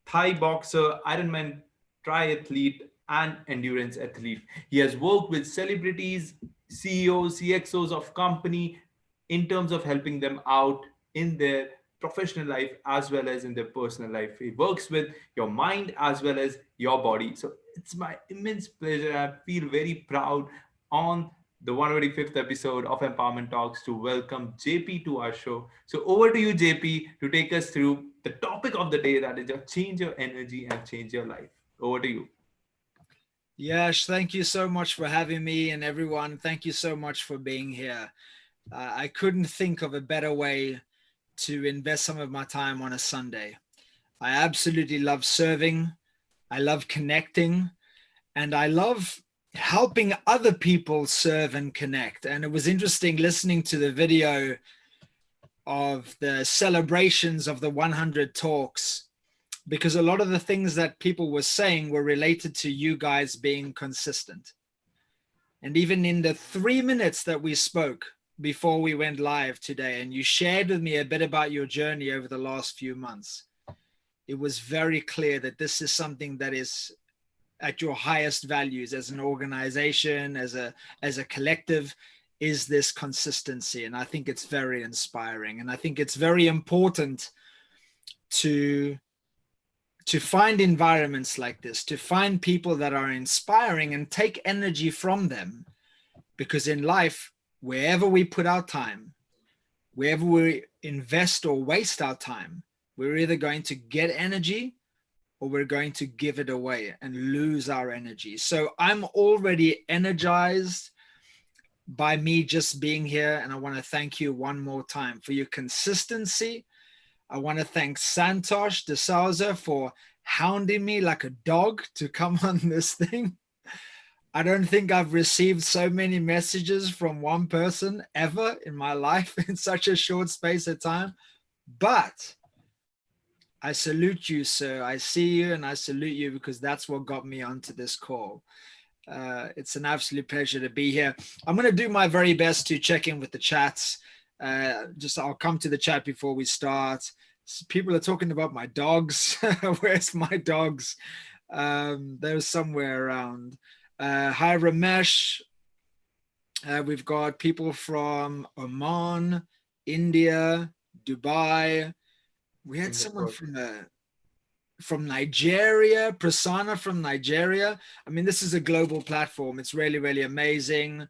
Thai boxer, Ironman triathlete, and endurance athlete. He has worked with celebrities, CEOs, CXOs of company in terms of helping them out in their professional life as well as in their personal life. He works with your mind as well as your body. So it's my immense pleasure. I feel very proud on the 125th episode of Empowerment Talks to welcome JP to our show. So over to you, JP, to take us through the topic of the day, that is your change your energy and change your life. Over to you. Yash, thank you so much for having me, and everyone, thank you so much for being here. I couldn't think of a better way to invest some of my time on a Sunday. I absolutely love serving. I love connecting, and I love helping other people serve and connect. And it was interesting listening to the video of the celebrations of the 100 talks, because a lot of the things that people were saying were related to you guys being consistent. And even in the 3 minutes that we spoke before we went live today, and you shared with me a bit about your journey over the last few months, it was very clear that this is something that is at your highest values as an organization, as a collective, is this consistency. And I think it's very inspiring. And I think it's very important to find environments like this, to find people that are inspiring and take energy from them. Because in life, wherever we put our time, wherever we invest or waste our time, we're either going to get energy or we're going to give it away and lose our energy. So I'm already energized by me just being here. And I want to thank you one more time for your consistency. I want to thank Santosh De Souza for hounding me like a dog to come on this thing. I don't think I've received so many messages from one person ever in my life in such a short space of time. But I salute you, sir. I see you and I salute you, because that's what got me onto this call. It's an absolute pleasure to be here. I'm going to do my very best to check in with the chats. I'll come to the chat before we start. People are talking about my dogs. Where's my dogs? They're somewhere around. Hi, Ramesh. We've got people from Oman, India, Dubai. We had someone from Nigeria, Prasanna from Nigeria. I mean, this is a global platform. It's really, really amazing.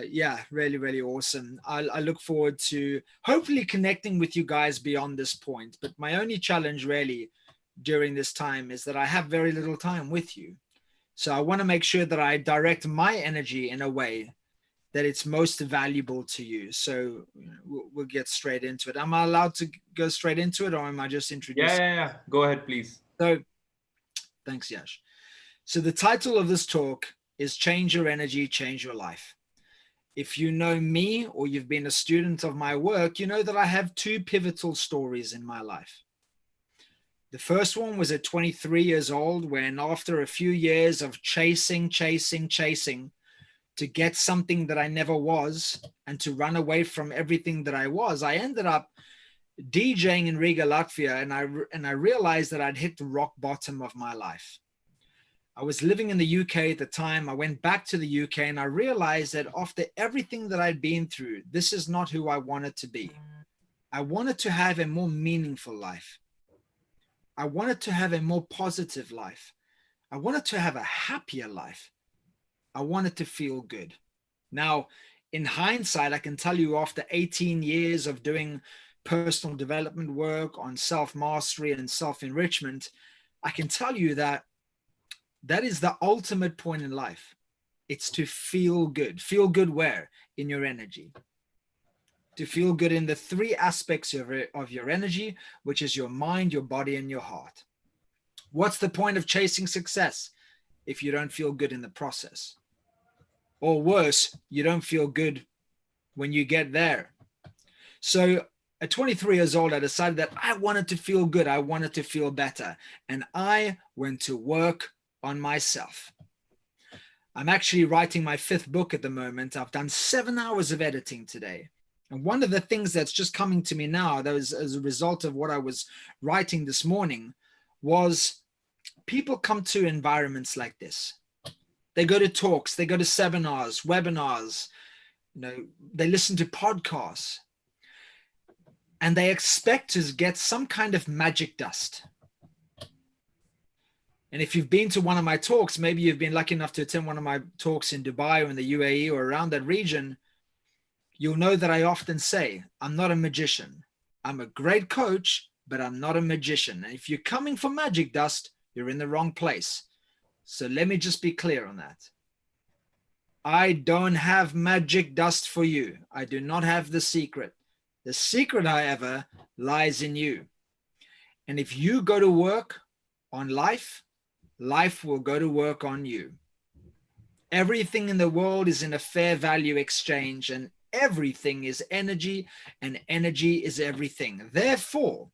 Yeah, really, really awesome. I look forward to hopefully connecting with you guys beyond this point. But my only challenge really during this time is that I have very little time with you. So I want to make sure that I direct my energy in a way that it's most valuable to you. So we'll get straight into it. Am I allowed to go straight into it, or am I just introducing? Yeah. Go ahead, please. So thanks, Yash. So the title of this talk is Change Your Energy, Change Your Life. If you know me or you've been a student of my work, you know that I have two pivotal stories in my life. The first one was at 23 years old, when after a few years of chasing to get something that I never was and to run away from everything that I was, I ended up DJing in Riga, Latvia, and I realized that I'd hit the rock bottom of my life. I was living in the UK at the time. I went back to the UK and I realized that after everything that I'd been through, this is not who I wanted to be. I wanted to have a more meaningful life. I wanted to have a more positive life. I wanted to have a happier life. I wanted to feel good. Now, in hindsight, I can tell you after 18 years of doing personal development work on self-mastery and self-enrichment, I can tell you that that is the ultimate point in life. It's to feel good. Feel good where? In your energy. To feel good in the three aspects of your energy, which is your mind, your body, and your heart. What's the point of chasing success if you don't feel good in the process? Or worse, you don't feel good when you get there. So at 23 years old, I decided that I wanted to feel good. I wanted to feel better. And I went to work on myself. I'm actually writing my 5th book at the moment. I've done 7 hours of editing today. And one of the things that's just coming to me now, that was as a result of what I was writing this morning, was people come to environments like this. They go to talks, they go to seminars, webinars, they listen to podcasts, and they expect to get some kind of magic dust. And if you've been to one of my talks, maybe you've been lucky enough to attend one of my talks in Dubai or in the UAE or around that region, you'll know that I often say, I'm not a magician. I'm a great coach, but I'm not a magician. And if you're coming for magic dust, you're in the wrong place. So let me just be clear on that. I don't have magic dust for you. I do not have the secret. The secret, however, lies in you. And if you go to work on life, life will go to work on you. Everything in the world is in a fair value exchange, and everything is energy, and energy is everything. Therefore,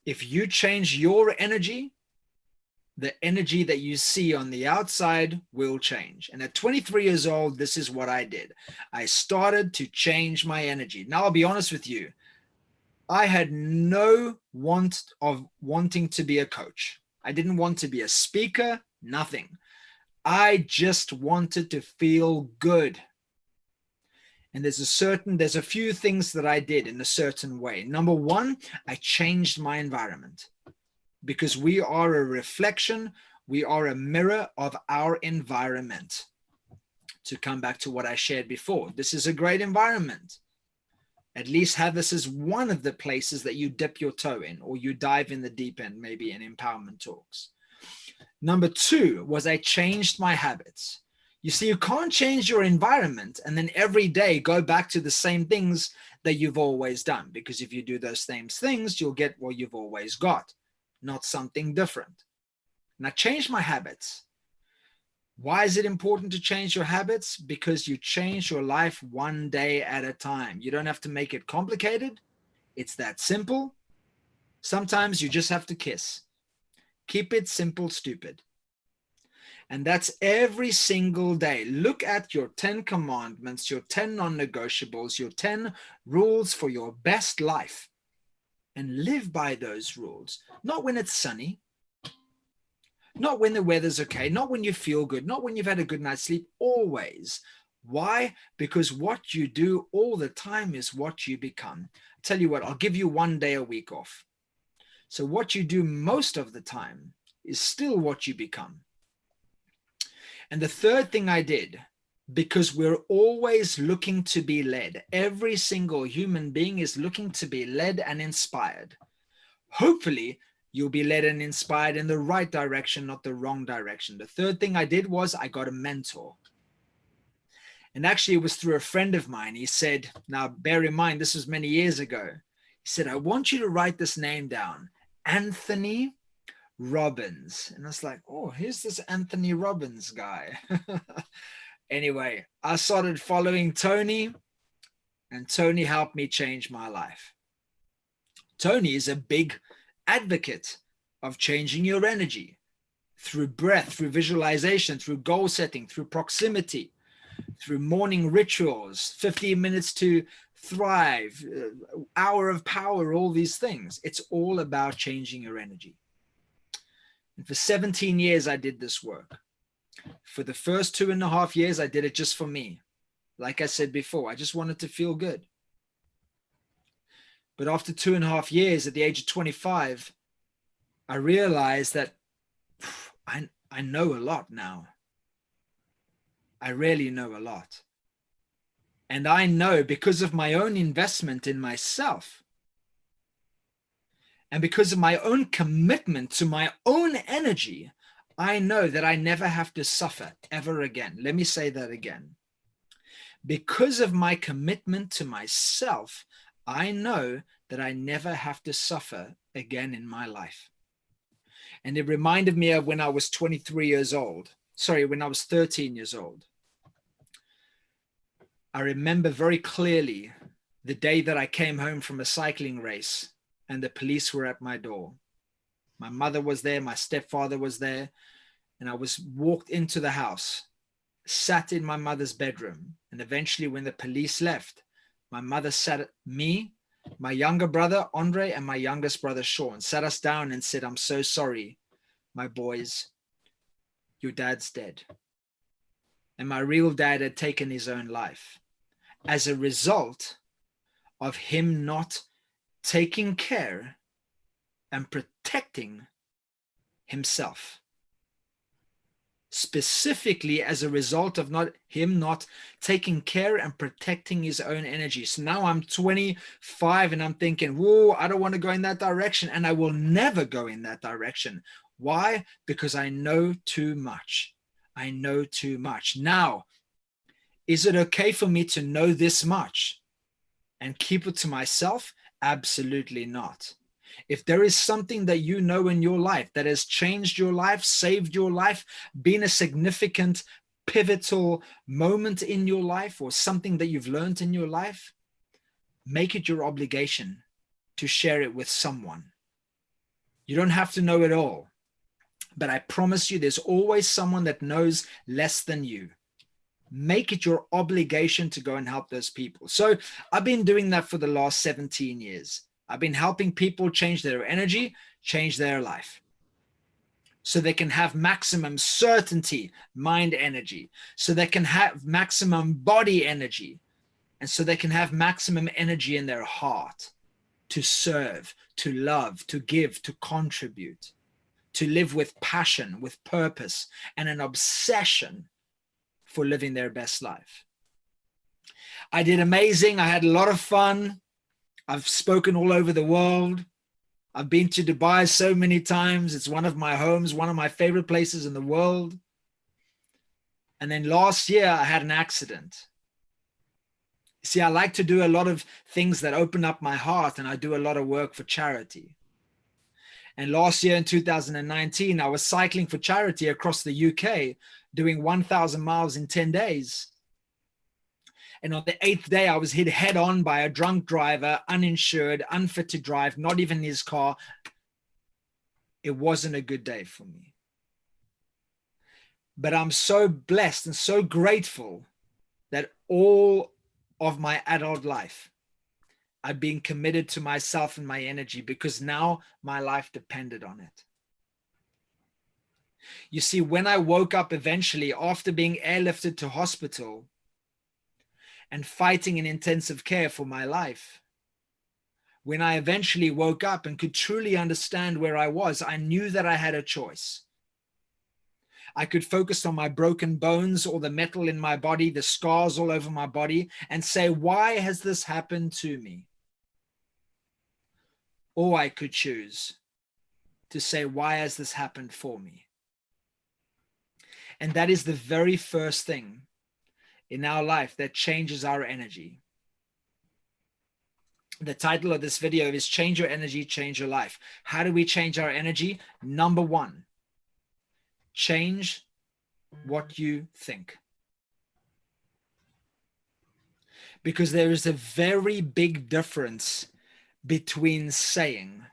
if you change your energy, the energy that you see on the outside will change. And at 23 years old, this is what I did. I started to change my energy. Now, I'll be honest with you. I had no want of wanting to be a coach. I didn't want to be a speaker, nothing. I just wanted to feel good. And there's a few things that I did in a certain way. Number one, I changed my environment, because we are a reflection, we are a mirror of our environment. To come back to what I shared before, this is a great environment. At least have this as one of the places that you dip your toe in, or you dive in the deep end, maybe in empowerment talks. Number two was I changed my habits. You see, you can't change your environment and then every day go back to the same things that you've always done, because if you do those same things, you'll get what you've always got, not something different. And I changed my habits. Why is it important to change your habits? Because you change your life one day at a time. You don't have to make it complicated. It's that simple. Sometimes you just have to kiss. Keep it simple, stupid. And that's every single day. Look at your 10 commandments, your 10 non-negotiables, your 10 rules for your best life, and live by those rules. Not when it's sunny, not when the weather's okay, not when you feel good, not when you've had a good night's sleep, always. Why? Because what you do all the time is what you become. I tell you what, I'll give you one day a week off. So what you do most of the time is still what you become. And the third thing I did, because we're always looking to be led. Every single human being is looking to be led and inspired. Hopefully, you'll be led and inspired in the right direction, not the wrong direction. The third thing I did was I got a mentor. And actually, it was through a friend of mine. He said, now bear in mind, this was many years ago. He said, I want you to write this name down, Anthony Robbins. And I was like, oh, here's this Anthony Robbins guy. Anyway, I started following Tony, and Tony helped me change my life. Tony is a big advocate of changing your energy through breath, through visualization, through goal setting, through proximity, through morning rituals, 15 minutes to thrive, hour of power, all these things. It's all about changing your energy. And for 17 years, I did this work. For the first 2.5 years, I did it just for me. Like I said before, I just wanted to feel good. But after 2.5 years, at the age of 25, I realized that I know a lot now. I really know a lot. And I know, because of my own investment in myself, and because of my own commitment to my own energy, I know that I never have to suffer ever again. Let me say that again. Because of my commitment to myself, I know that I never have to suffer again in my life. And it reminded me of when I was 23 years old. Sorry, when I was 13 years old. I remember very clearly the day that I came home from a cycling race and the police were at my door. My mother was there, my stepfather was there, and I was walked into the house, sat in my mother's bedroom, and eventually when the police left, my mother sat me My younger brother, Andre, and my youngest brother, Sean, sat us down and said, I'm so sorry, my boys, your dad's dead. And my real dad had taken his own life as a result of him not taking care and protecting himself. Specifically as a result of him not taking care and protecting his own energy. So now I'm 25 and I'm thinking, whoa, I don't want to go in that direction. And I will never go in that direction. Why? Because I know too much. I know too much. Now, is it okay for me to know this much and keep it to myself? Absolutely not. If there is something that you know in your life that has changed your life, saved your life, been a significant, pivotal moment in your life, or something that you've learned in your life, make it your obligation to share it with someone. You don't have to know it all, but I promise you there's always someone that knows less than you. Make it your obligation to go and help those people. So I've been doing that for the last 17 years. I've been helping people change their energy, change their life, so they can have maximum certainty, mind energy, so they can have maximum body energy, and so they can have maximum energy in their heart to serve, to love, to give, to contribute, to live with passion, with purpose, and an obsession for living their best life. I did amazing. I had a lot of fun. I've spoken all over the world. I've been to Dubai so many times. It's one of my homes, one of my favorite places in the world. And then last year, I had an accident. See, I like to do a lot of things that open up my heart, and I do a lot of work for charity. And last year in 2019, I was cycling for charity across the UK, doing 1,000 miles in 10 days. And on the 8th day, I was hit head on by a drunk driver, uninsured, unfit to drive, not even his car. It wasn't a good day for me. But I'm so blessed and so grateful that all of my adult life, I've been committed to myself and my energy, because now my life depended on it. You see, when I woke up eventually after being airlifted to hospital and fighting in intensive care for my life, when I eventually woke up and could truly understand where I was, I knew that I had a choice. I could focus on my broken bones or the metal in my body, the scars all over my body, and say, why has this happened to me? Or I could choose to say, why has this happened for me? And that is the very first thing in our life that changes our energy. The title of this video is Change Your Energy, Change Your Life. How do we change our energy? Number one, change what you think. Because there is a very big difference between saying,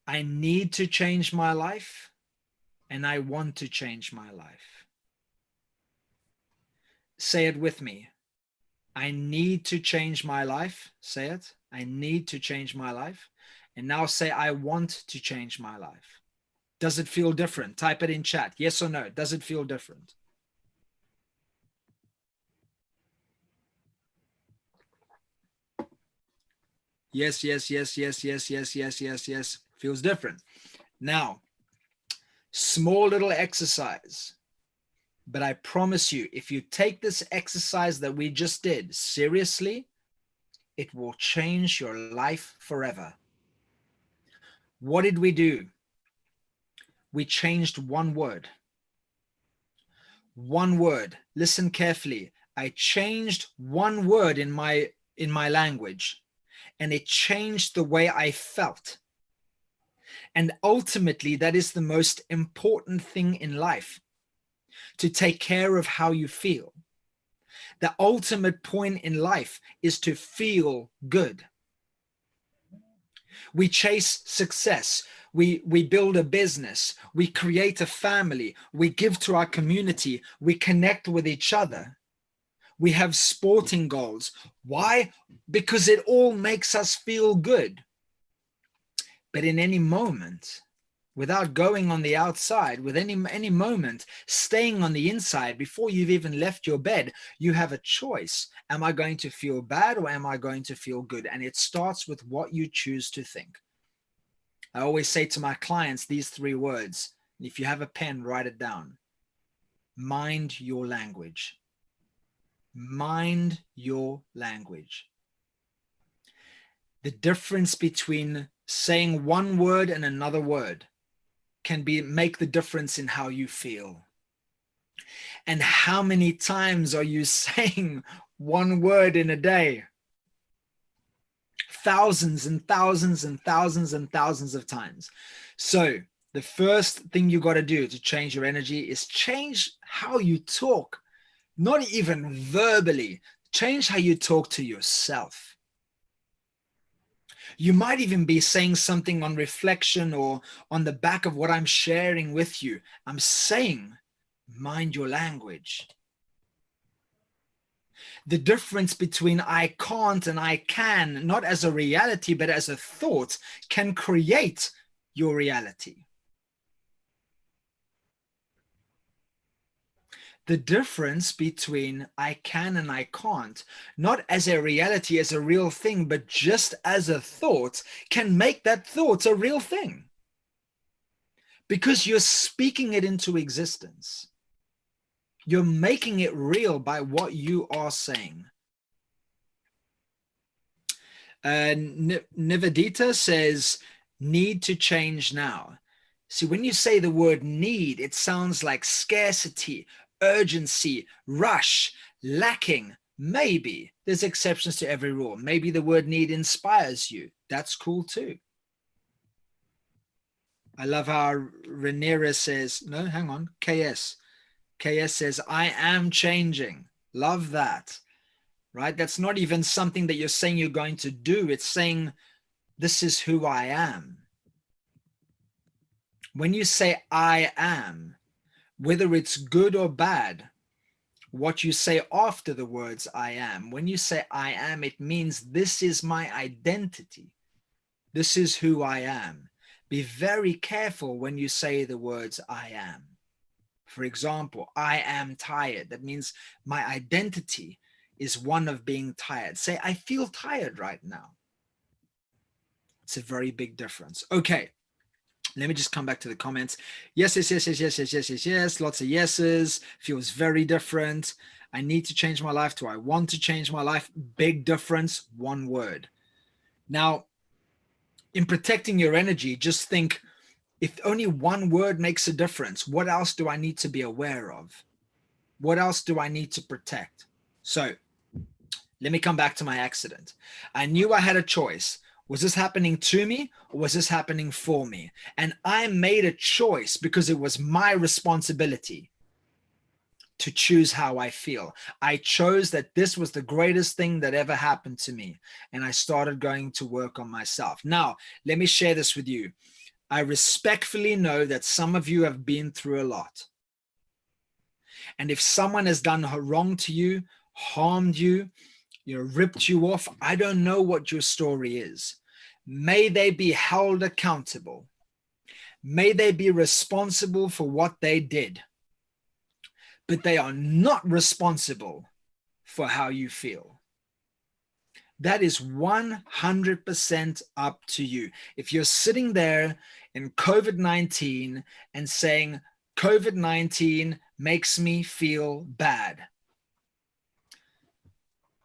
I need to change my life, and I want to change my life. Say it with me. I need to change my life. Say it. I need to change my life. And now say, I want to change my life. Does it feel different? Type it in chat. Yes or no? Does it feel different? Yes, yes, yes, yes, yes, yes, yes, yes, yes. Feels different. Now, small little exercise. But I promise you, if you take this exercise that we just did seriously, it will change your life forever. What did we do? We changed one word. One word. Listen carefully. I changed one word in my language, and it changed the way I felt. And ultimately, that is the most important thing in life, to take care of how you feel. The ultimate point in life is to feel good. We chase success. We build a business. We create a family. We give to our community. We connect with each other. We have sporting goals. Why? Because it all makes us feel good. But in any moment, without going on the outside, with any moment, staying on the inside before you've even left your bed, you have a choice. Am I going to feel bad or am I going to feel good? And it starts with what you choose to think. I always say to my clients these 3 words. If you have a pen, write it down. Mind your language. Mind your language. The difference between saying one word and another word can make the difference in how you feel. And how many times are you saying one word in a day? Thousands and thousands and thousands and thousands of times. So the first thing you got to do to change your energy is change how you talk. Not even verbally. Change how you talk to yourself. You might even be saying something on reflection or on the back of what I'm sharing with you. I'm saying, mind your language. The difference between I can't and I can, not as a reality, but as a thought, can create your reality. The difference between I can and I can't, not as a reality, as a real thing, but just as a thought, can make that thought a real thing. Because you're speaking it into existence. You're making it real by what you are saying. Nivedita says, need to change now. See, when you say the word need, it sounds like scarcity, urgency, rush, lacking. Maybe there's exceptions to every rule. Maybe the word need inspires you. That's cool too. I love how Rhaenyra says, no, hang on, KS. KS says, I am changing. Love that, right? That's not even something that you're saying you're going to do. It's saying, this is who I am. When you say I am, whether it's good or bad, what you say after the words I am, when you say I am, it means this is my identity. This is who I am. Be very careful when you say the words I am. For example, I am tired. That means my identity is one of being tired. Say, I feel tired right now. It's a very big difference. Okay. Let me just come back to the comments. Yes, yes, yes, yes, yes, yes, yes, yes, yes. Lots of yeses. Feels very different. I need to change my life. Do I want to change my life? Big difference. One word. Now, in protecting your energy, just think, if only one word makes a difference, what else do I need to be aware of? What else do I need to protect? So let me come back to my accident. I knew I had a choice. Was this happening to me or was this happening for me? And I made a choice because it was my responsibility to choose how I feel. I chose that this was the greatest thing that ever happened to me. And I started going to work on myself. Now, let me share this with you. I respectfully know that some of you have been through a lot. And if someone has done wrong to you, harmed you, ripped you off, I don't know what your story is. May they be held accountable. May they be responsible for what they did. But they are not responsible for how you feel. That is 100% up to you. If you're sitting there in COVID-19 and saying, COVID-19 makes me feel bad.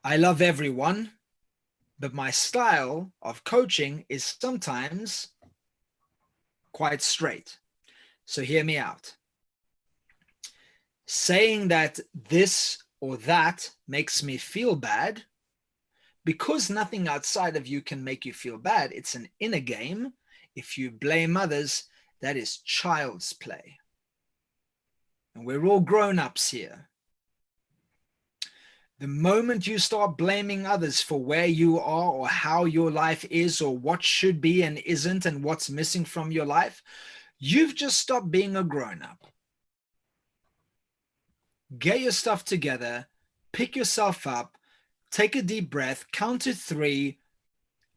I love everyone, but my style of coaching is sometimes quite straight. So hear me out. Saying that this or that makes me feel bad, because nothing outside of you can make you feel bad, it's an inner game. If you blame others, that is child's play. And we're all grown-ups here. The moment you start blaming others for where you are or how your life is or what should be and isn't and what's missing from your life, you've just stopped being a grown-up. Get your stuff together, pick yourself up, take a deep breath, count to 3,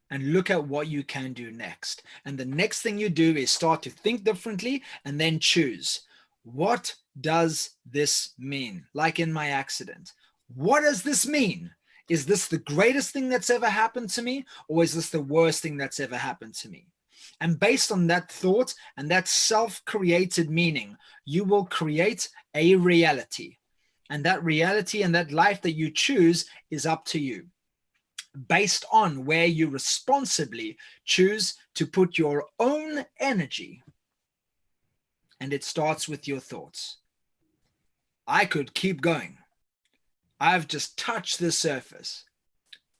and look at what you can do next. And the next thing you do is start to think differently and then choose. What does this mean? Like in my accident. What does this mean? Is this the greatest thing that's ever happened to me? Or is this the worst thing that's ever happened to me? And based on that thought and that self-created meaning, you will create a reality. And that reality and that life that you choose is up to you, based on where you responsibly choose to put your own energy. And it starts with your thoughts. I could keep going. I've just touched the surface,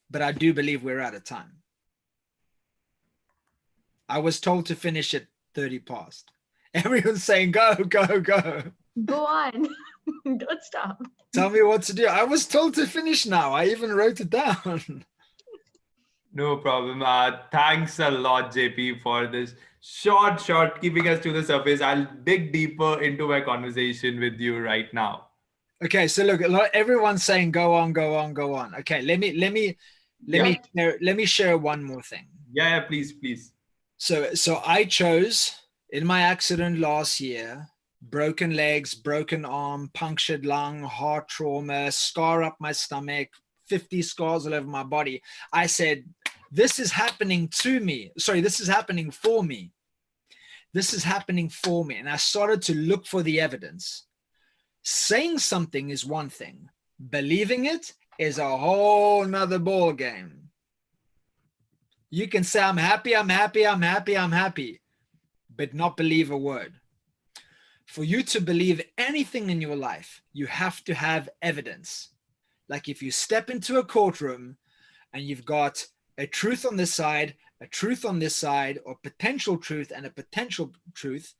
but I do believe we're out of time. I was told to finish at 30 past. Everyone's saying, go, go, go. Go on. Don't stop. Tell me what to do. I was told to finish now. I even wrote it down. No problem. Thanks a lot, JP, for this short, keeping us to the surface. I'll dig deeper into my conversation with you right now. Okay, so look, everyone's saying go on, go on, go on. Okay, let me share one more thing. Yeah, please. So I chose, in my accident last year, broken legs, broken arm, punctured lung, heart trauma, scar up my stomach, 50 scars all over my body. I said, this is happening to me. Sorry, this is happening for me. This is happening for me. And I started to look for the evidence. Saying something is one thing. Believing it is a whole nother ball game. You can say, I'm happy, I'm happy, I'm happy, I'm happy, but not believe a word. For you to believe anything in your life, you have to have evidence. Like if you step into a courtroom and you've got a truth on this side, a truth on this side, or potential truth and a potential truth,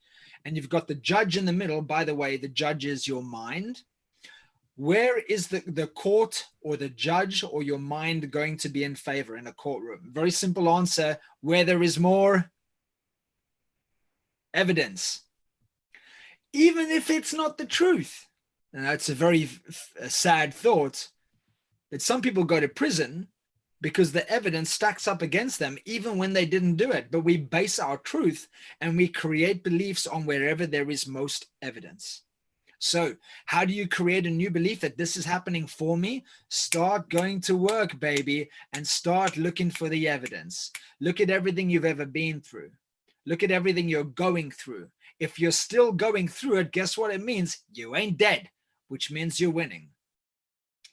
and you've got the judge in the middle. By the way, the judge is your mind. Where is the court or the judge or your mind going to be in favor in a courtroom? Very simple answer, where there is more evidence. Even if it's not the truth. And that's a very sad thought, that some people go to prison because the evidence stacks up against them even when they didn't do it. But we base our truth and we create beliefs on wherever there is most evidence. So how do you create a new belief that this is happening for me? Start going to work, baby, and start looking for the evidence. Look at everything you've ever been through. Look at everything you're going through. If you're still going through it, guess what it means? You ain't dead, which means you're winning.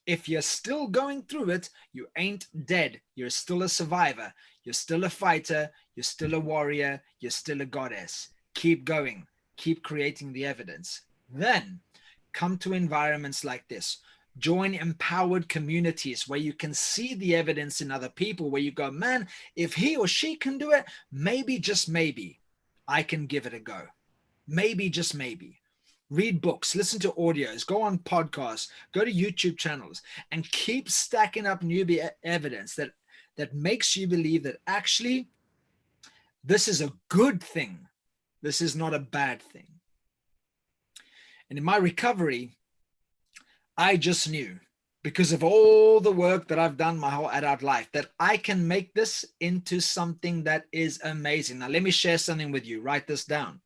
If you're still going through it, you ain't dead. You're still a survivor. You're still a fighter. You're still a warrior. You're still a goddess. Keep going. Keep creating the evidence. Then come to environments like this. Join empowered communities where you can see the evidence in other people, where you go, man, if he or she can do it, maybe, just maybe, I can give it a go. Maybe, just maybe. Read books, listen to audios, go on podcasts, go to YouTube channels, and keep stacking up new evidence that makes you believe that actually this is a good thing. This is not a bad thing. And in my recovery, I just knew, because of all the work that I've done my whole adult life, that I can make this into something that is amazing. Now, let me share something with you. Write this down.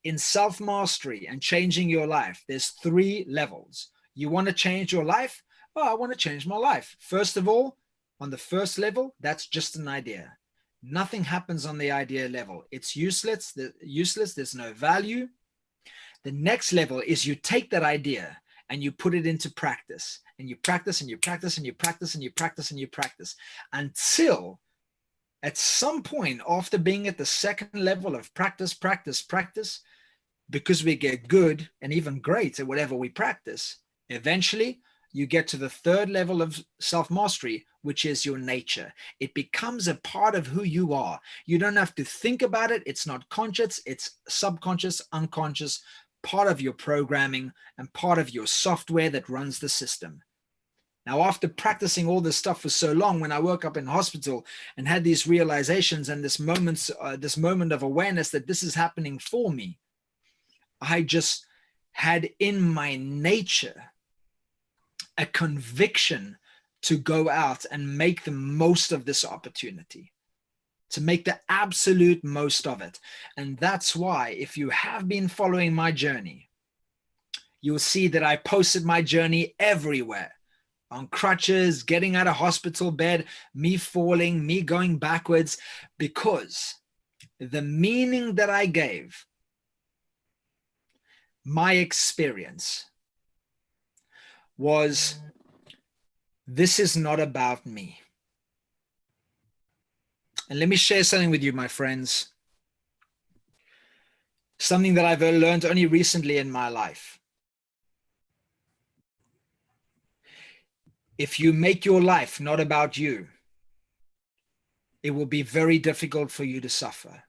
In self-mastery and changing your life, there's 3 levels. You want to change your life? Oh, I want to change my life. First of all, on the first level, that's just an idea. Nothing happens on the idea level. It's useless. There's no value. The next level is you take that idea and you put it into practice, and you practice and you practice and you practice and you practice and you practice until at some point after being at the second level of practice, because we get good and even great at whatever we practice, eventually you get to the third level of self-mastery, which is your nature. It becomes a part of who you are. You don't have to think about it. It's not conscious. It's subconscious, unconscious, part of your programming and part of your software that runs the system. Now, after practicing all this stuff for so long, when I woke up in hospital and had these realizations and this moment of awareness that this is happening for me, I just had in my nature a conviction to go out and make the most of this opportunity, to make the absolute most of it. And that's why, if you have been following my journey, you'll see that I posted my journey everywhere. On crutches, getting out of hospital bed, me falling, me going backwards, because the meaning that I gave my experience was, this is not about me. And let me share something with you, my friends. Something that I've learned only recently in my life. If you make your life not about you, it will be very difficult for you to suffer.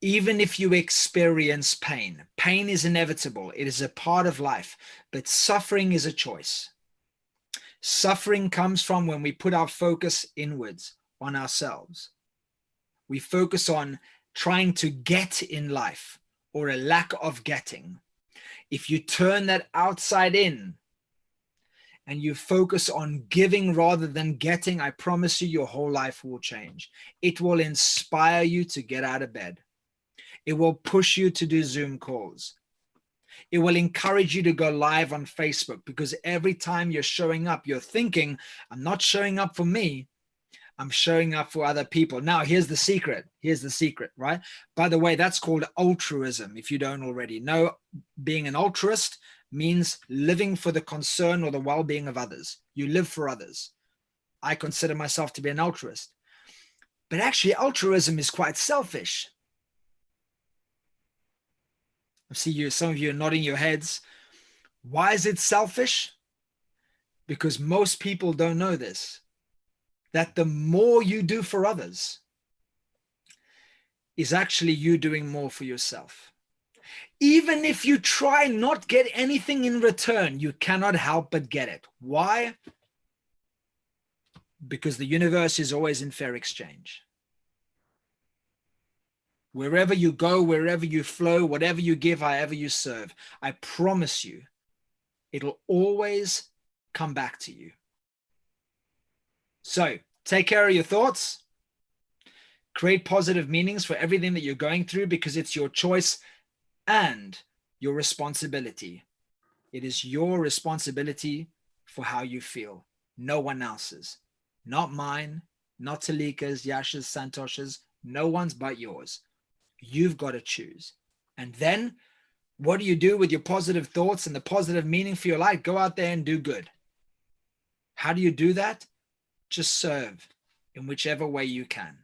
Even if you experience pain, pain is inevitable. It is a part of life, but suffering is a choice. Suffering comes from when we put our focus inwards on ourselves. We focus on trying to get in life, or a lack of getting. If you turn that outside in and you focus on giving rather than getting, I promise you, your whole life will change. It will inspire you to get out of bed. It will push you to do Zoom calls. It will encourage you to go live on Facebook, because every time you're showing up, you're thinking, I'm not showing up for me, I'm showing up for other people. Now, here's the secret. Here's the secret, right? By the way, that's called altruism. If you don't already know, being an altruist means living for the concern or the well-being of others. You live for others. I consider myself to be an altruist. But actually, altruism is quite selfish. I see you, some of you are nodding your heads. Why is it selfish? Because most people don't know this, that the more you do for others is actually you doing more for yourself. Even if you try not get anything in return, you cannot help but get it. Why? Because the universe is always in fair exchange. Wherever you go, wherever you flow, whatever you give, however you serve, I promise you, it'll always come back to you. So take care of your thoughts. Create positive meanings for everything that you're going through, because it's your choice and your responsibility. It is your responsibility for how you feel. No one else's. Not mine, not Talika's, Yasha's, Santosh's, no one's but yours. You've got to choose. And then what do you do with your positive thoughts and the positive meaning for your life? Go out there and do good. How do you do that? Just serve in whichever way you can.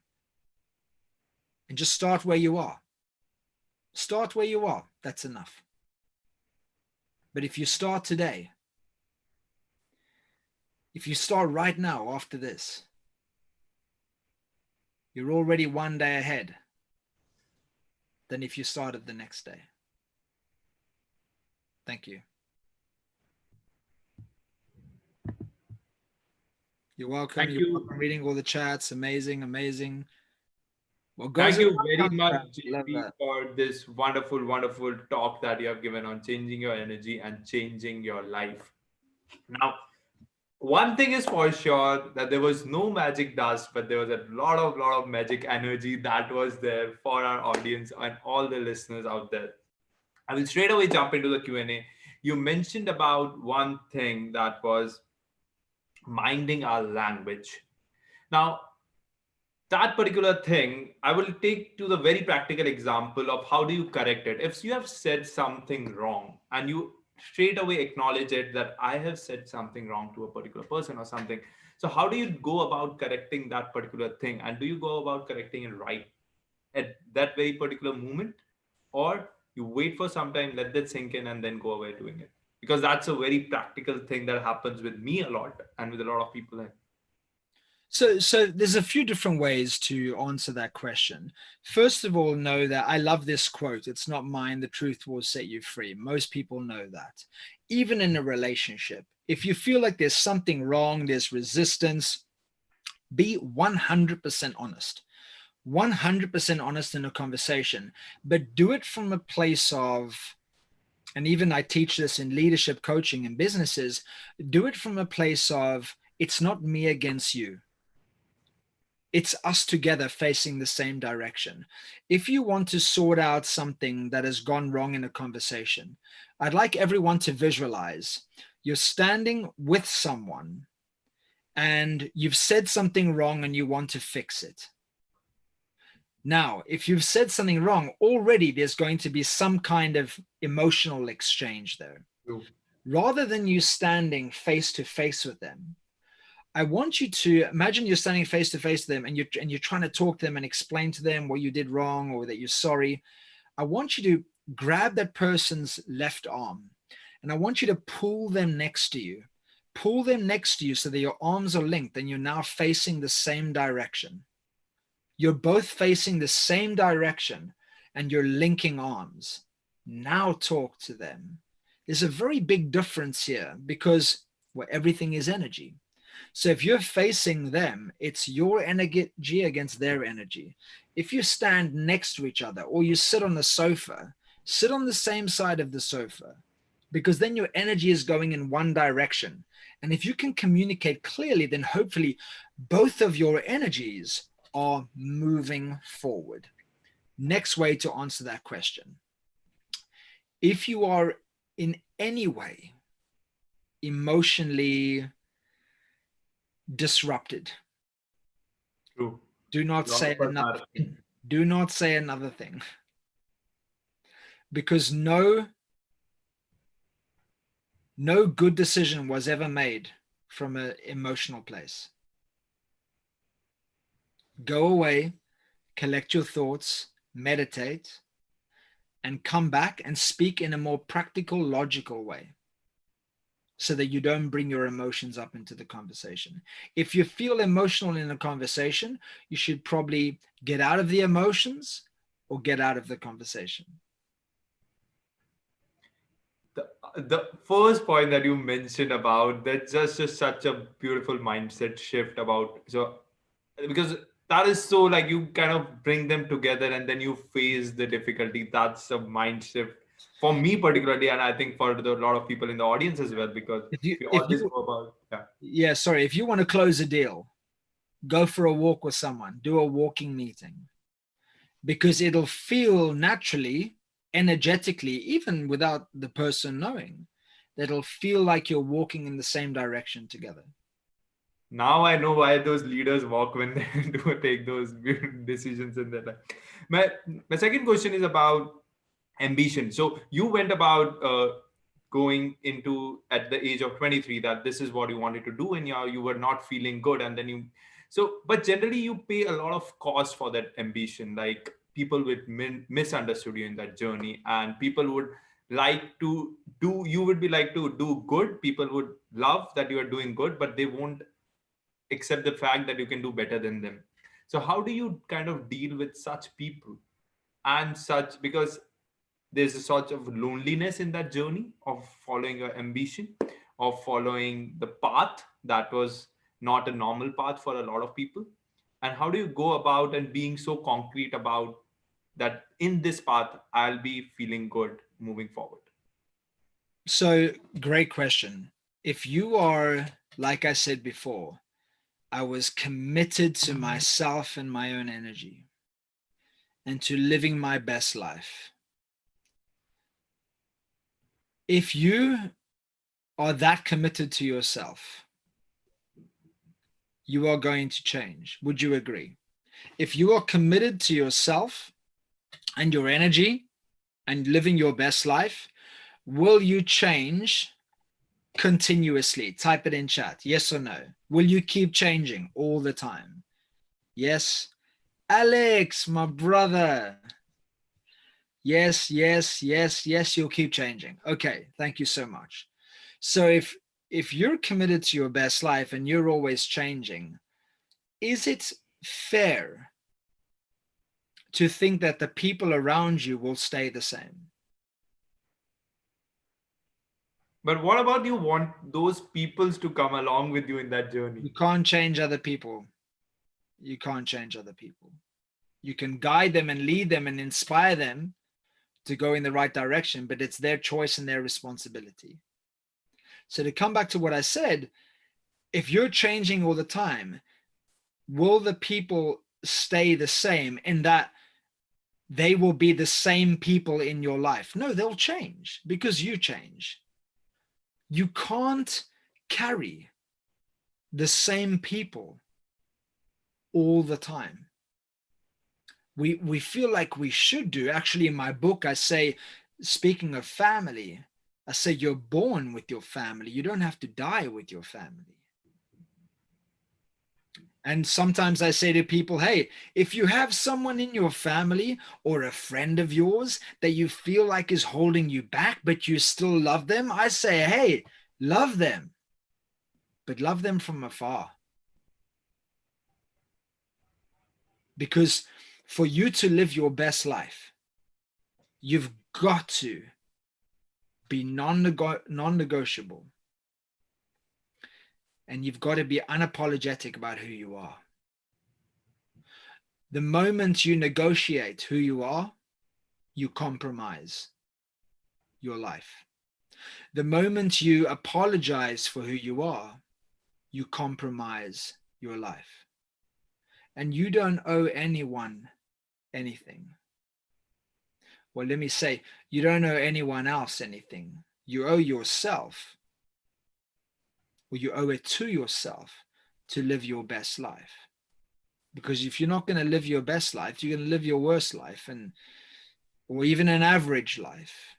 And just start where you are. Start where you are. That's enough. But if you start today, if you start right now after this, you're already one day ahead than if you started the next day. Thank you. You're welcome. Thank You're you. welcome reading all the chats. Amazing, amazing. Well, Thank guys, you very much, love JP, that. for this wonderful, wonderful talk that you have given on changing your energy and changing your life. Now, one thing is for sure, that there was no magic dust, but there was a lot of magic energy that was there for our audience and all the listeners out there. I will straight away jump into the Q&A. You mentioned about one thing, that was minding our language. Now, that particular thing, I will take to the very practical example of how do you correct it. If you have said something wrong and you straight away acknowledge it, that I have said something wrong to a particular person or something. So how do you go about correcting that particular thing? And do you go about correcting it right at that very particular moment? Or you wait for some time, let that sink in, and then go away doing it? Because that's a very practical thing that happens with me a lot and with a lot of people. So there's a few different ways to answer that question. First of all, know that I love this quote. It's not mine. The truth will set you free. Most people know that. Even in a relationship, if you feel like there's something wrong, there's resistance, be 100% honest. 100% honest in a conversation, but do it from a place of and even I teach this in leadership coaching and businesses, do it from a place of, it's not me against you. It's us together facing the same direction. If you want to sort out something that has gone wrong in a conversation, I'd like everyone to visualize you're standing with someone and you've said something wrong and you want to fix it. Now, if you've said something wrong, already there's going to be some kind of emotional exchange there. True. Rather than you standing face to face with them, I want you to imagine you're standing face to face with them and you're trying to talk to them and explain to them what you did wrong or that you're sorry. I want you to grab that person's left arm and I want you to pull them next to you. Pull them next to you so that your arms are linked and you're now facing the same direction. You're both facing the same direction and you're linking arms. Now talk to them. There's a very big difference here because everything is energy. So if you're facing them, it's your energy against their energy. If you stand next to each other or you sit on the sofa, sit on the same side of the sofa, because then your energy is going in one direction. And if you can communicate clearly, then hopefully both of your energies are moving forward. Next way to answer that question. If you are in any way emotionally disrupted, True. do not say another thing. Do not say another thing. Because no good decision was ever made from an emotional place. Go away, collect your thoughts, meditate, and come back and speak in a more practical, logical way so that you don't bring your emotions up into the conversation. If you feel emotional in a conversation, you should probably get out of the emotions or get out of the conversation. The first point that you mentioned about that's just such a beautiful mindset shift about, so because that is so like you kind of bring them together and then you face the difficulty. That's a mind shift for me particularly, and I think for a lot of people in the audience as well, because we always go about if you want to close a deal, go for a walk with someone, do a walking meeting, because it'll feel naturally, energetically, even without the person knowing, that it'll feel like you're walking in the same direction together. Now I know why those leaders walk when they do take those decisions in their life. My second question is about ambition. So you went about going into at the age of 23 that this is what you wanted to do, and you were not feeling good, and then but generally you pay a lot of cost for that ambition. Like people would misunderstood you in that journey, and people would like to do, you would be like to do good. People would love that you are doing good, but they won't accept the fact that you can do better than them. So how do you kind of deal with such people and such, because there's a sort of loneliness in that journey of following your ambition, of following the path that was not a normal path for a lot of people? And how do you go about and being so concrete about that in this path I'll be feeling good moving forward? So great question. If you are, like I said before, I was committed to myself and my own energy and to living my best life. If you are that committed to yourself, you are going to change. Would you agree? If you are committed to yourself and your energy and living your best life, will you change continuously? Type it in chat. Yes or no? Will you keep changing all the time? Yes. Alex, my brother. Yes, yes, yes, yes, you'll keep changing. Okay, thank you so much. So if you're committed to your best life and you're always changing, is it fair to think that the people around you will stay the same? But what about you want those peoples to come along with you in that journey? You can't change other people. You can't change other people. You can guide them and lead them and inspire them to go in the right direction, but it's their choice and their responsibility. So to come back to what I said, if you're changing all the time, will the people stay the same in that they will be the same people in your life? No, they'll change because you change. You can't carry the same people all the time. We feel like we should do. Actually, in my book, I say, speaking of family, I say you're born with your family. You don't have to die with your family. And sometimes I say to people, hey, if you have someone in your family or a friend of yours that you feel like is holding you back, but you still love them, I say, hey, love them, but love them from afar. Because for you to live your best life, you've got to be non-negotiable. And you've got to be unapologetic about who you are. The moment you negotiate who you are, you compromise your life. The moment you apologize for who you are, you compromise your life. And you don't owe anyone anything. Well, let me say, you don't owe anyone else anything. You owe yourself, or you owe it to yourself to live your best life. Because if you're not going to live your best life, you're going to live your worst life, or even an average life.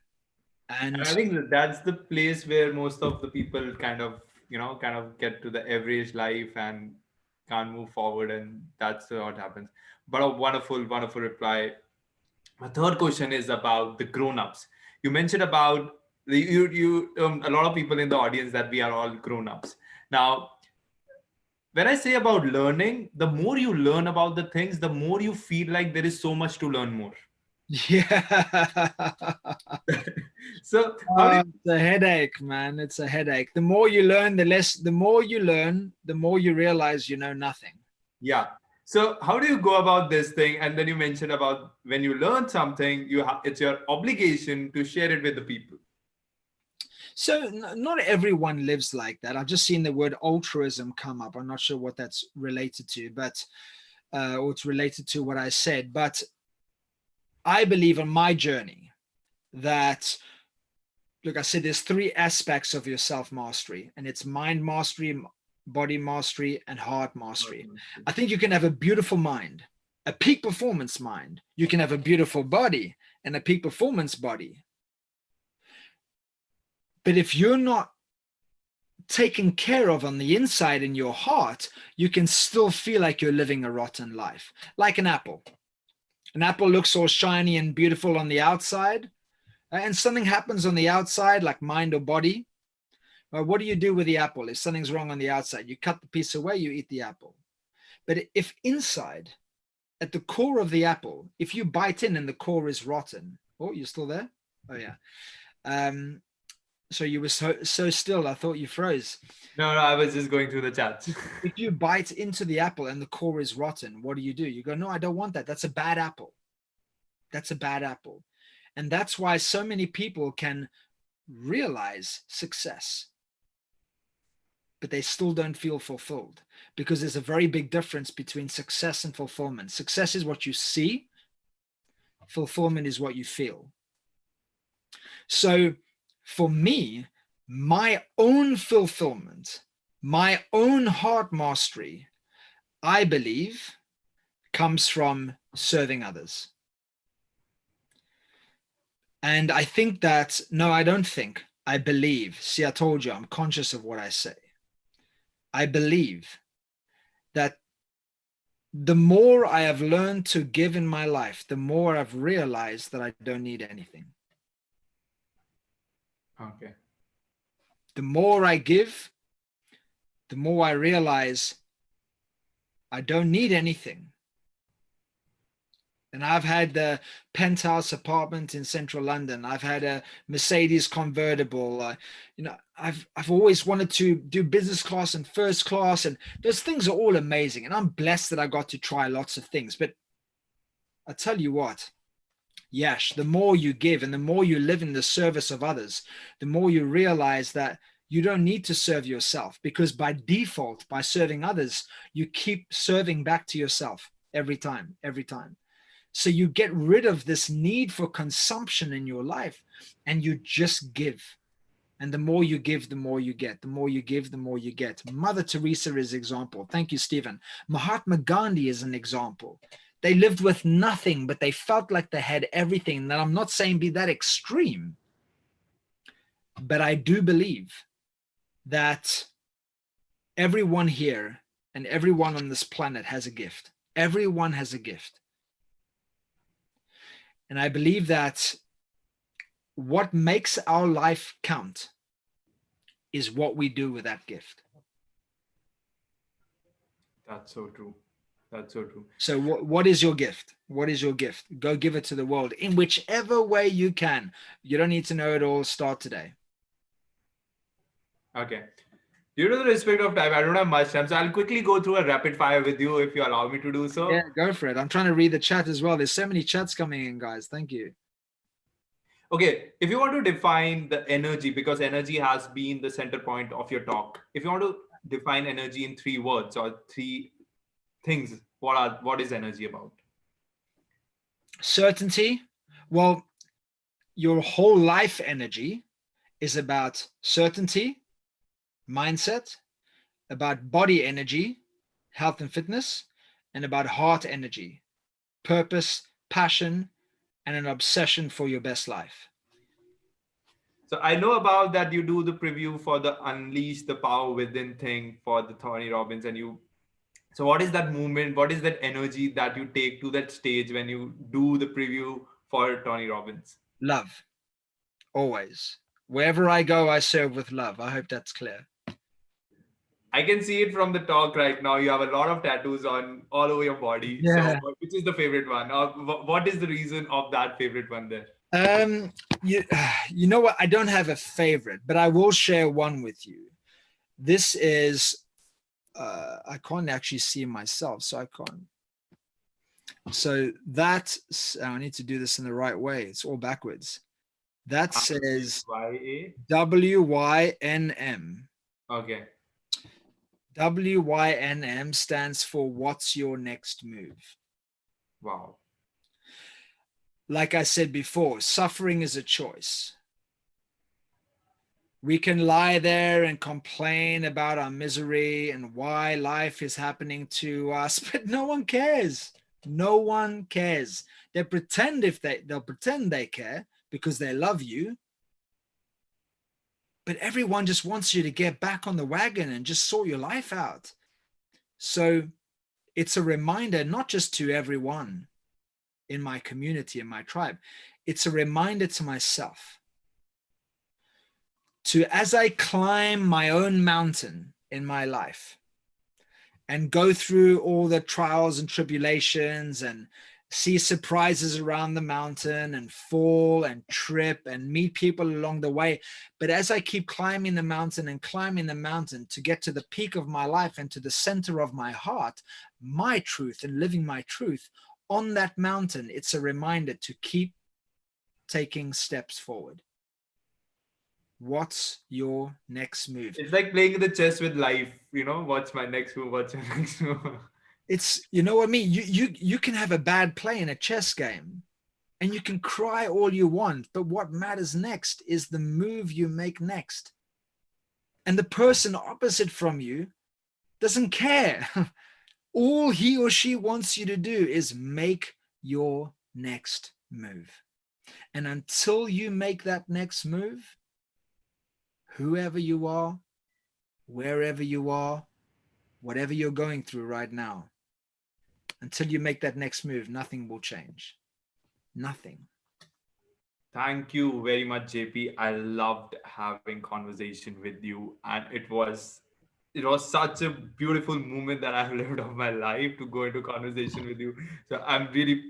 And I think that's the place where most of the people kind of get to the average life and can't move forward, and that's what happens. But a wonderful reply. My third question is about the grown-ups. You mentioned about a lot of people in the audience that we are all grown-ups. Now, when I say about learning, the more you learn about the things, the more you feel like there is so much to learn more. yeah. So how do you... It's a headache, man. It's a headache. The more you learn, the more you realize you know nothing. Yeah. So how do you go about this thing? And then you mentioned about when you learn something, it's your obligation to share it with the people. So not everyone lives like that. I've just seen the word altruism come up. I'm not sure what that's related to, but or it's related to what I said. But I believe on my journey that, look, I said there's three aspects of your self-mastery, and it's mind mastery, body mastery, and heart mastery. I think you can have a beautiful mind, a peak performance mind. You can have a beautiful body and a peak performance body. But if you're not taken care of on the inside in your heart, you can still feel like you're living a rotten life. Like an apple. An apple looks all shiny and beautiful on the outside, and something happens on the outside, like mind or body. Well, what do you do with the apple? If something's wrong on the outside, you cut the piece away, you eat the apple. But if inside, at the core of the apple, if you bite in and the core is rotten, oh, you're still there? Oh, yeah. So you were so still, I thought you froze. No, I was just going through the chat. If you bite into the apple and the core is rotten, what do? You go, no, I don't want that. That's a bad apple. That's a bad apple. And that's why so many people can realize success, but they still don't feel fulfilled, because there's a very big difference between success and fulfillment. Success is what you see. Fulfillment is what you feel. So for me, my own fulfillment, my own heart mastery, I believe, comes from serving others. And I think that, no, I don't think, I believe. See, I told you, I'm conscious of what I say. I believe that the more I have learned to give in my life, the more I've realized that I don't need anything. Okay. The more I give, the more I realize I don't need anything. And I've had the penthouse apartment in central London. I've had a Mercedes convertible. I've always wanted to do business class and first class, and those things are all amazing. And I'm blessed that I got to try lots of things. But I tell you what, Yash, the more you give and the more you live in the service of others, the more you realize that you don't need to serve yourself, because by default, by serving others, you keep serving back to yourself every time, every time. So you get rid of this need for consumption in your life and you just give. And the more you give, the more you get. The more you give, the more you get. Mother Teresa is an example. Thank you, Stephen. Mahatma Gandhi is an example. They lived with nothing, but they felt like they had everything. Now, I'm not saying be that extreme, but I do believe that everyone here and everyone on this planet has a gift. Everyone has a gift. And I believe that what makes our life count is what we do with that gift. That's so true. That's so true. So what is your gift? What is your gift? Go give it to the world in whichever way you can. You don't need to know it all. Start today. Okay. Due to the respect of time, I don't have much time, so I'll quickly go through a rapid fire with you if you allow me to do so. Yeah, go for it. I'm trying to read the chat as well. There's so many chats coming in, guys. Thank you. Okay, if you want to define the energy, because energy has been the center point of your talk, if you want to define energy in 3 words or 3 things, what is energy about? Certainty. Well, your whole life energy is about certainty, mindset, about body energy, health and fitness, and about heart energy, purpose, passion, and an obsession for your best life. So I know about that you do the preview for the Unleash the Power Within thing for the Tony Robbins, and so what is that movement? What is that energy that you take to that stage when you do the preview for Tony Robbins? Love. Always. Wherever I go, I serve with love. I hope that's clear. I can see it from the talk right now. You have a lot of tattoos on all over your body. Yeah. So which is the favorite one? Or what is the reason of that favorite one there? You know what? I don't have a favorite, but I will share one with you. This is, I can't actually see myself, so I can't. So that, I need to do this in the right way. It's all backwards. That says WYNM. Okay. WYNM stands for what's your next move? Wow. Like I said before, suffering is a choice. We can lie there and complain about our misery and why life is happening to us, but no one cares. No one cares. They'll pretend they care because they love you. But everyone just wants you to get back on the wagon and just sort your life out. So it's a reminder, not just to everyone in my community, in my tribe, it's a reminder to myself to, as I climb my own mountain in my life and go through all the trials and tribulations and see surprises around the mountain and fall and trip and meet people along the way. But as I keep climbing the mountain and climbing the mountain to get to the peak of my life and to the center of my heart, my truth and living my truth on that mountain, it's a reminder to keep taking steps forward. What's your next move? It's like playing the chess with life, what's my next move? What's my next move? It's, you know what I mean? You can have a bad play in a chess game and you can cry all you want, but what matters next is the move you make next. And the person opposite from you doesn't care. All he or she wants you to do is make your next move. And until you make that next move, whoever you are, wherever you are, whatever you're going through right now, until you make that next move, nothing will change. Nothing. Thank you very much, JP. I loved having conversation with you, and it was such a beautiful moment that I've lived of my life to go into conversation with you. So I'm really,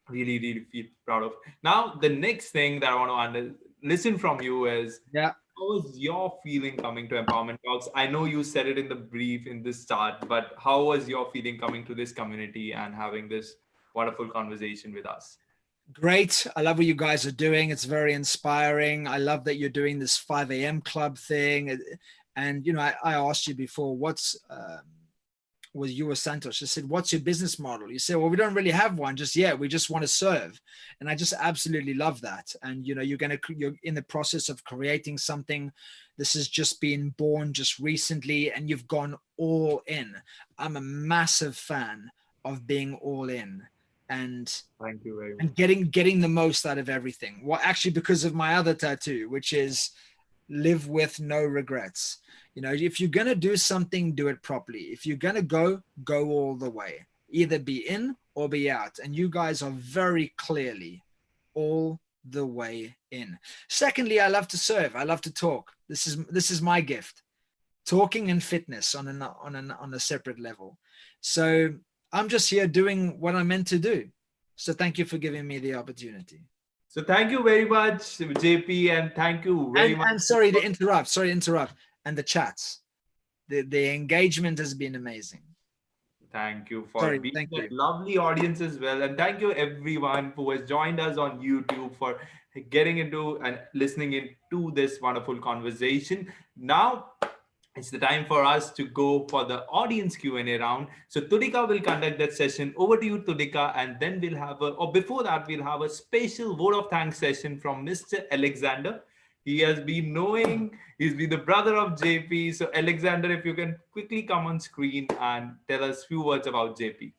really, really feel proud of. Now, the next thing that I want to listen from you is, how was your feeling coming to Empowerment Talks? I know you said it in the brief in this start, but how was your feeling coming to this community and having this wonderful conversation with us? Great. I love what you guys are doing. It's very inspiring. I love that you're doing this 5 a.m. club thing. And, you know, I asked you before, was you or Santosh? I said, what's your business model? You said, well, we don't really have one just yet. We just want to serve. And I just absolutely love that. And, you know, you're in the process of creating something. This has just been born just recently and you've gone all in. I'm a massive fan of being all in. And Thank you very much. and getting the most out of everything. Well, actually, because of my other tattoo, which is live with no regrets. You know, if you're gonna do something, do it properly. If you're gonna go all the way. Either be in or be out. And you guys are very clearly all the way in. Secondly, I love to serve. I love to talk. This is my gift. Talking and fitness on a separate level. So I'm just here doing what I'm meant to do. So thank you for giving me the opportunity. So thank you very much, JP, and thank you very much. And sorry to interrupt. And the chats, the engagement has been amazing. Thank you for being a lovely audience as well. And thank you everyone who has joined us on YouTube for getting into and listening into this wonderful conversation. Now, it's the time for us to go for the audience Q&A round. So Tudika will conduct that session. Over to you, Tudika. And then we'll have before that, we'll have a special vote of thanks session from Mr. Alexander. He has been he's been the brother of JP. So Alexander, if you can quickly come on screen and tell us a few words about JP.